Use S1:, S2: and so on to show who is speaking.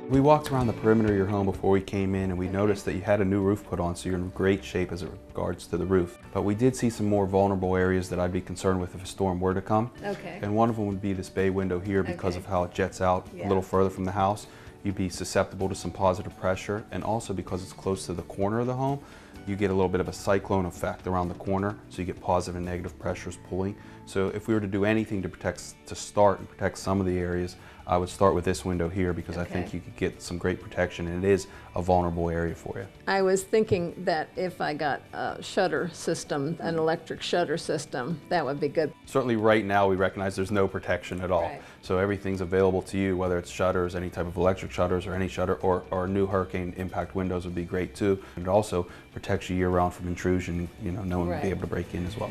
S1: We walked around the perimeter of your home before we came in, and we noticed that you had a new roof put on, so you're in great shape as it regards to the roof. But we did see some more vulnerable areas that I'd be concerned with if a storm were to come.
S2: Okay.
S1: And one of them would be this bay window here because of how it jets out a little further from the house. You'd be susceptible to some positive pressure, and also because it's close to the corner of the home, you get a little bit of a cyclone effect around the corner, so you get positive and negative pressures pulling. So if we were to do anything to protect some of the areas, I would start with this window here because I think you could get some great protection, and it is a vulnerable area for you.
S2: I was thinking that if I got a shutter system, an electric shutter system, that would be good.
S1: Certainly right now we recognize there's no protection at all.
S2: Right.
S1: So everything's available to you, whether it's shutters, any type of electric shutters or any shutter, or new hurricane impact windows would be great too. And it also protects you year round from intrusion, no one would be able to break in as well.